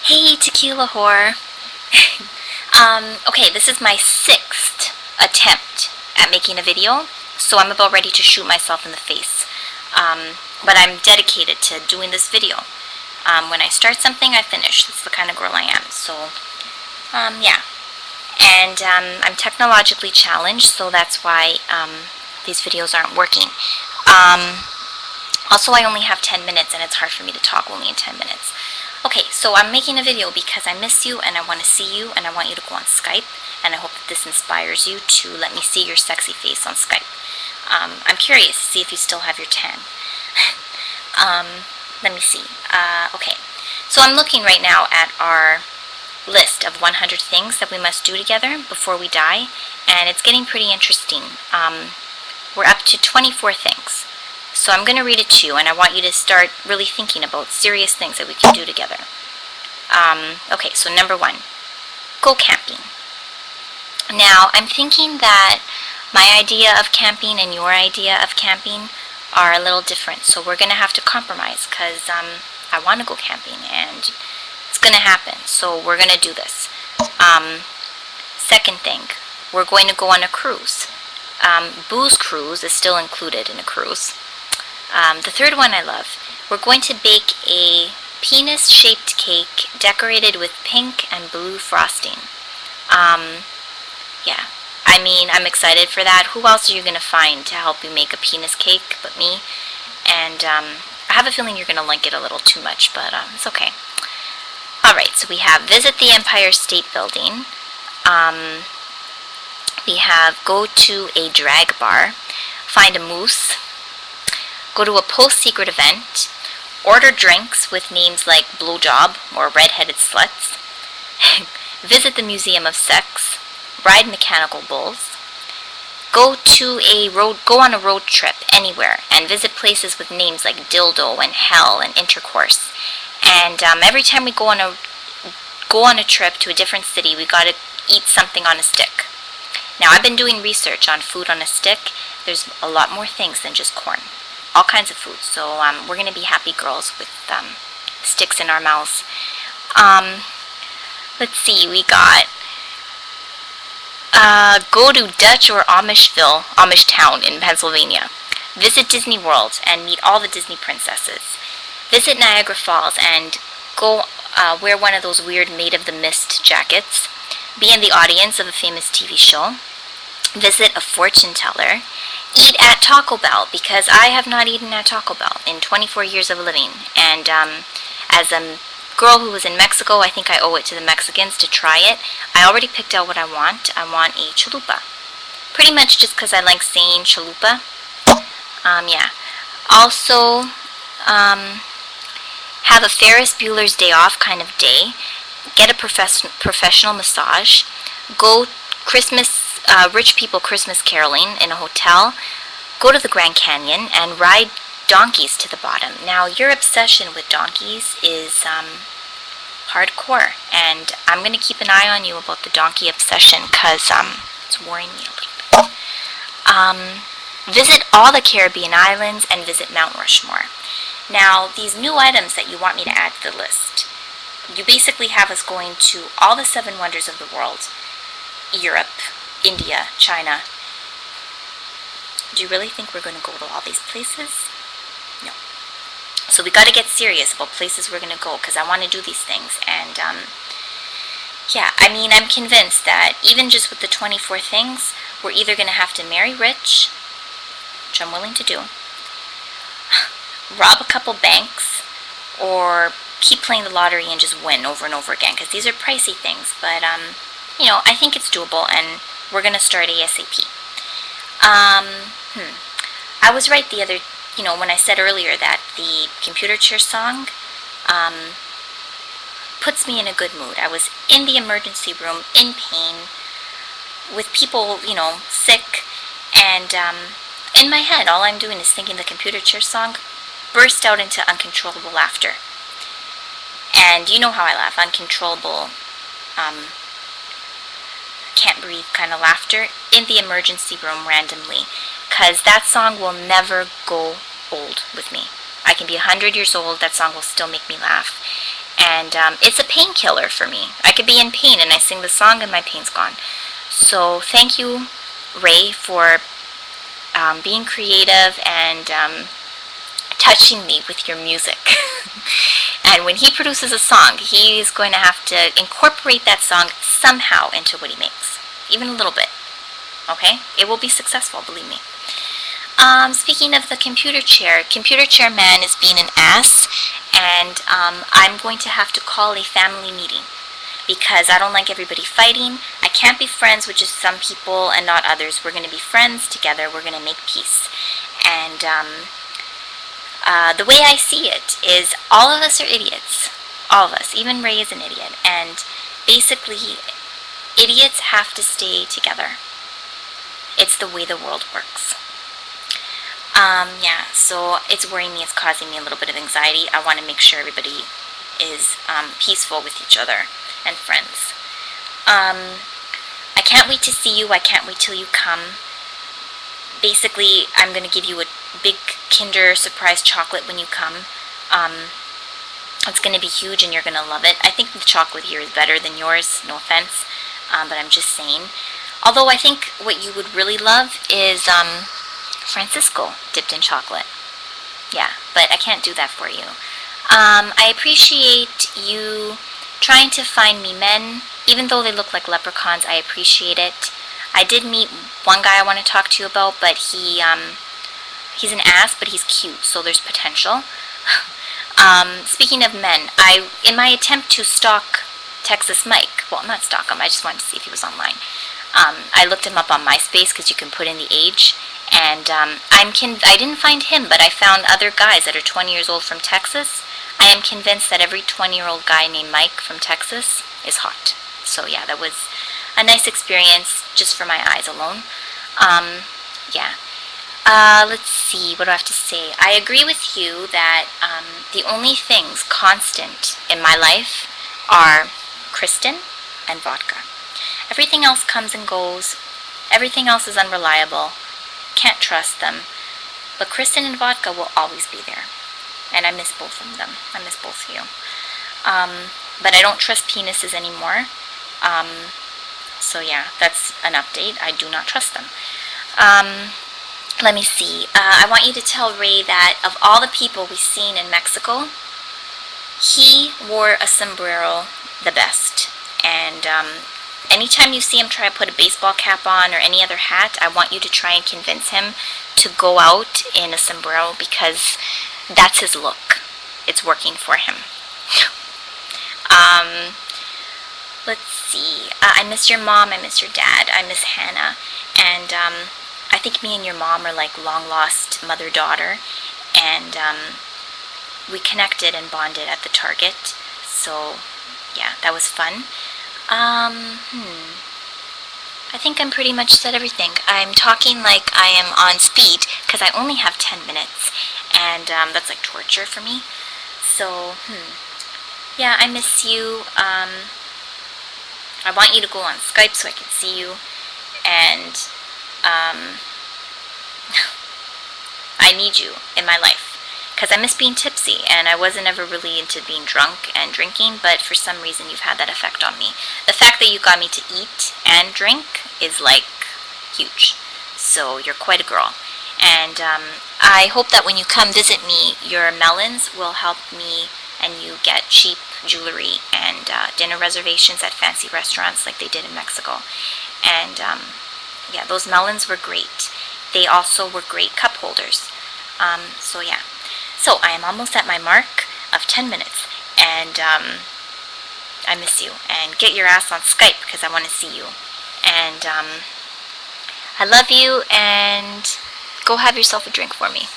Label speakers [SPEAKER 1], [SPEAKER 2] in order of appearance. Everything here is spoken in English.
[SPEAKER 1] Hey, tequila whore. Okay, this is my sixth attempt at making a video, so I'm about ready to shoot myself in the face. But I'm dedicated to doing this video. When I start something, I finish. That's the kind of girl I am. So, yeah. And I'm technologically challenged, so that's why these videos aren't working. Also, I only have 10 minutes, and it's hard for me to talk only in 10 minutes. Okay, so I'm making a video because I miss you, and I want to see you, and I want you to go on Skype, and I hope that this inspires you to let me see your sexy face on Skype. I'm curious to see if you still have your tan. Let me see. Okay, so I'm looking right now at our list of 100 things that we must do together before we die, and it's getting pretty interesting. We're up to 24 things. So I'm going to read it to you, and I want you to start really thinking about serious things that we can do together. Okay, so number 1, go camping. Now, I'm thinking that my idea of camping and your idea of camping are a little different, so we're going to have to compromise, because I want to go camping, and it's going to happen, so we're going to do this. Second thing, we're going to go on a cruise. Booze cruise is still included in a cruise. The third one I love. We're going to bake a penis-shaped cake decorated with pink and blue frosting. Yeah, I mean, I'm excited for that. Who else are you going to find to help you make a penis cake but me? And I have a feeling you're going to like it a little too much, but it's okay. Alright, so we have visit the Empire State Building. We have go to a drag bar, find a moose, go to a post-secret event, order drinks with names like blowjob or red-headed sluts, visit the Museum of Sex, ride mechanical bulls, go on a road trip anywhere and visit places with names like dildo and hell and intercourse. And every time we go on a trip to a different city, we gotta eat something on a stick. Now, I've been doing research on food on a stick. There's a lot more things than just corn. All kinds of food. So we're going to be happy girls with sticks in our mouths. Let's see, we got go to Dutch or Amish town in Pennsylvania. Visit Disney World and meet all the Disney princesses. Visit Niagara Falls and go wear one of those weird Made of the Mist jackets. Be in the audience of a famous TV show. Visit a fortune teller. Eat at Taco Bell, because I have not eaten at Taco Bell in 24 years of living. And as a girl who was in Mexico, I think I owe it to the Mexicans to try it. I already picked out what I want. I want a chalupa. Pretty much just because I like saying chalupa. Yeah. Also, have a Ferris Bueller's Day Off kind of day. Get a professional massage. Go rich people Christmas caroling in a hotel. Go to the Grand Canyon and ride donkeys to the bottom. Now, your obsession with donkeys is hardcore, and I'm going to keep an eye on you about the donkey obsession, because it's worrying me a little bit. Visit all the Caribbean islands and visit Mount Rushmore. Now, these new items that you want me to add to the list, you basically have us going to all the 7 wonders of the world. Europe, India, China. Do you really think we're going to go to all these places? No. So we got to get serious about places we're going to go, because I want to do these things. And yeah, I mean, I'm convinced that even just with the 24 things, we're either going to have to marry rich, which I'm willing to do, rob a couple banks, or keep playing the lottery and just win over and over again, because these are pricey things. But you know, I think it's doable, and we're going to start ASAP. I was right when I said earlier that the computer chair song puts me in a good mood. I was in the emergency room, in pain, with people, sick, and in my head, all I'm doing is thinking the computer chair song, burst out into uncontrollable laughter. And you know how I laugh, uncontrollable, can't breathe kind of laughter in the emergency room randomly, because that song will never go old with me. I can be 100 years old, that song will still make me laugh. And it's a painkiller for me. I could be in pain and I sing the song and my pain's gone. So thank you, Ray, for being creative and touching me with your music. And when he produces a song, he's going to have to incorporate that song somehow into what he makes, even a little bit. Okay? It will be successful, believe me. Speaking of the computer chair man is being an ass, and I'm going to have to call a family meeting because I don't like everybody fighting. I can't be friends with just some people and not others. We're going to be friends together. We're going to make peace. And the way I see it is all of us are idiots. All of us. Even Ray is an idiot. And basically, idiots have to stay together. It's the way the world works. Yeah, so it's worrying me. It's causing me a little bit of anxiety. I want to make sure everybody is peaceful with each other and friends. I can't wait to see you. I can't wait till you come. Basically, I'm going to give you a big Kinder Surprise chocolate when you come. It's going to be huge and you're going to love it. I think the chocolate here is better than yours, no offense, but I'm just saying. Although I think what you would really love is Francisco dipped in chocolate. Yeah, but I can't do that for you. I appreciate you trying to find me men, even though they look like leprechauns. I appreciate it. I did meet one guy I want to talk to you about, but he's an ass, but he's cute, so there's potential. Speaking of men, in my attempt to stalk Texas Mike, well, not stalk him, I just wanted to see if he was online. I looked him up on MySpace because you can put in the age, and I didn't find him, but I found other guys that are 20 years old from Texas. I am convinced that every 20-year-old guy named Mike from Texas is hot. So yeah, that was a nice experience just for my eyes alone. Yeah. Let's see, what do I have to say? I agree with you that the only things constant in my life are Kristen and vodka. Everything else comes and goes. Everything else is unreliable. Can't trust them. But Kristen and vodka will always be there. And I miss both of them. I miss both of you. But I don't trust penises anymore. So yeah, that's an update. I do not trust them. Let me see. I want you to tell Ray that of all the people we've seen in Mexico, he wore a sombrero the best. And anytime you see him try to put a baseball cap on or any other hat, I want you to try and convince him to go out in a sombrero because that's his look. It's working for him. Let's see. I miss your mom. I miss your dad. I miss Hannah. And I think me and your mom are like long-lost mother-daughter. And we connected and bonded at the Target. So, yeah, that was fun. I think I'm pretty much said everything. I'm talking like I am on speed because I only have 10 minutes. And that's like torture for me. So, yeah, I miss you. I want you to go on Skype so I can see you. And I need you in my life. Because I miss being tipsy, and I wasn't ever really into being drunk and drinking, but for some reason you've had that effect on me. The fact that you got me to eat and drink is like huge. So you're quite a girl. And I hope that when you come visit me, your melons will help me and you get cheap jewelry and dinner reservations at fancy restaurants like they did in Mexico. And yeah, those melons were great. They also were great cup holders. So yeah. So I am almost at my mark of 10 minutes. And I miss you. And get your ass on Skype because I want to see you. And I love you, and go have yourself a drink for me.